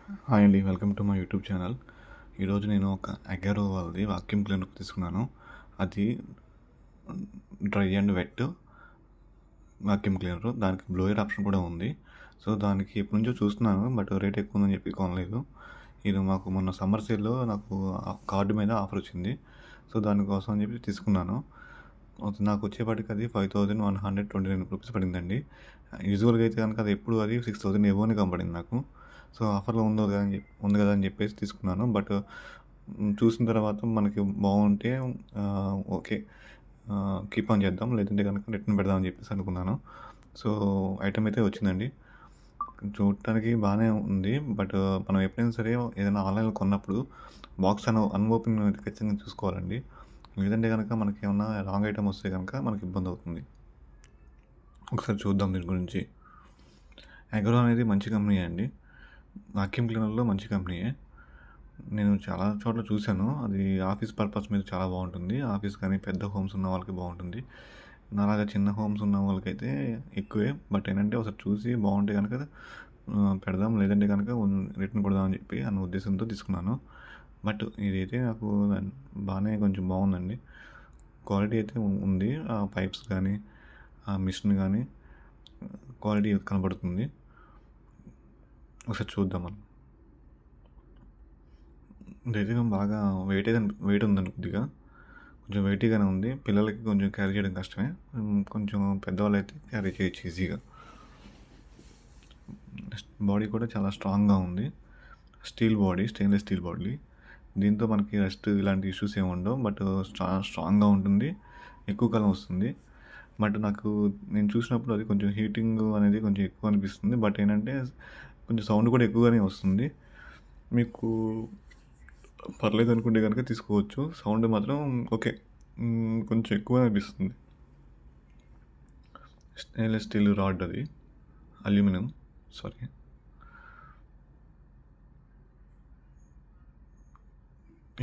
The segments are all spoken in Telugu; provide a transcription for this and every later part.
హాయ్ అండి, welcome to my YouTube channel. ఈరోజు నేను ఒక అగారో వాళ్ళది వాక్యూమ్ క్లీనర్ తీసుకున్నాను. అది dry and wet vacuum cleaner. దానికి బ్లోయర్ ఆప్షన్ కూడా ఉంది. సో దానికి ఎప్పటి నుంచో చూస్తున్నాను, బట్ రేట్ ఎక్కువ ఉందని చెప్పి కొనలేదు. ఇది మాకు మొన్న సమ్మర్ సేల్లో నాకు కార్డు మీద ఆఫర్ వచ్చింది. సో దానికోసం అని చెప్పి తీసుకున్నాను. నాకు వచ్చేపాటికి అది 5129 రూపీస్ పడిందండి. యూజువల్గా అయితే కనుక అది ఎప్పుడు అది 6000 ఏవోనే కనపడింది నాకు. సో ఆఫర్లో ఉంది కదా అని చెప్పేసి తీసుకున్నాను. బట్ చూసిన తర్వాత మనకి బాగుంటే ఓకే, కీప్ ఆన్ చేద్దాం, లేదంటే కనుక రిటర్న్ పెడదామని చెప్పేసి అనుకున్నాను. సో ఐటమ్ అయితే వచ్చిందండి. చూడటానికి బాగానే ఉంది, బట్ మనం ఎప్పుడైనా సరే ఏదైనా ఆన్లైన్లో కొన్నప్పుడు బాక్స్ అన్ఓపెన్ ఖచ్చితంగా చూసుకోవాలండి. లేదంటే కనుక మనకి ఏమన్నా రాంగ్ ఐటమ్ వస్తే కనుక మనకి ఇబ్బంది అవుతుంది. ఒకసారి చూద్దాం దీని గురించి. అగారో అనేది మంచి కంపెనీ అండి. వాక్యూమ్ క్లీనర్లో మంచి కంపెనీయే. నేను చాలా చోట్ల చూశాను. అది ఆఫీస్ పర్పస్ మీద చాలా బాగుంటుంది. ఆఫీస్ కానీ పెద్ద హోమ్స్ ఉన్న వాళ్ళకి బాగుంటుంది. నాలాగా చిన్న హోమ్స్ ఉన్న వాళ్ళకైతే ఎక్కువే. బట్ ఏంటంటే ఒకసారి చూసి బాగుంటే కనుక పెడదాం, లేదంటే కనుక రిటర్న్ కొడదామని చెప్పి అన్న ఉద్దేశంతో తీసుకున్నాను. బట్ ఇదైతే నాకు బాగానే కొంచెం బాగుందండి. క్వాలిటీ అయితే ఉంది. ఆ పైప్స్ కానీ ఆ మిషన్ కానీ క్వాలిటీ కనబడుతుంది. ఒకసారి చూద్దాం మనం. ఇదైతే బాగా వెయిట్ ఉందండి. కొద్దిగా కొంచెం వెయిటీగానే ఉంది. పిల్లలకి కొంచెం క్యారీ చేయడం కష్టమే. కొంచెం పెద్దవాళ్ళు అయితే క్యారీ చేయొచ్చు ఈజీగా. బాడీ కూడా చాలా స్ట్రాంగ్గా ఉంది. Stainless steel body. దీంతో మనకి రెస్ట్ ఇలాంటి ఇష్యూస్ ఏమి ఉండవు. బట్ స్ట్రాంగ్గా ఉంటుంది, ఎక్కువ కాలం వస్తుంది. బట్ నేను చూసినప్పుడు అది కొంచెం హీటింగ్ అనేది కొంచెం ఎక్కువ అనిపిస్తుంది. బట్ ఏంటంటే కొంచెం సౌండ్ కూడా ఎక్కువగానే వస్తుంది. మీకు పర్లేదు అనుకుంటే కనుక తీసుకోవచ్చు. సౌండ్ మాత్రం ఓకే, కొంచెం ఎక్కువ అనిపిస్తుంది. స్టెయిన్లెస్ స్టీల్ రాడ్, అది అల్యూమినియం, సారీ.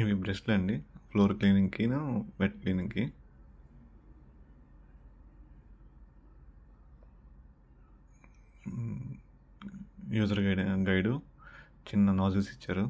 ఇవి బ్రష్లు అండి, ఫ్లోర్ క్లీనింగ్కి, వెట్ క్లీనింగ్కి. యూజర్ గైడు, చిన్న నాజిల్స్ ఇచ్చారు.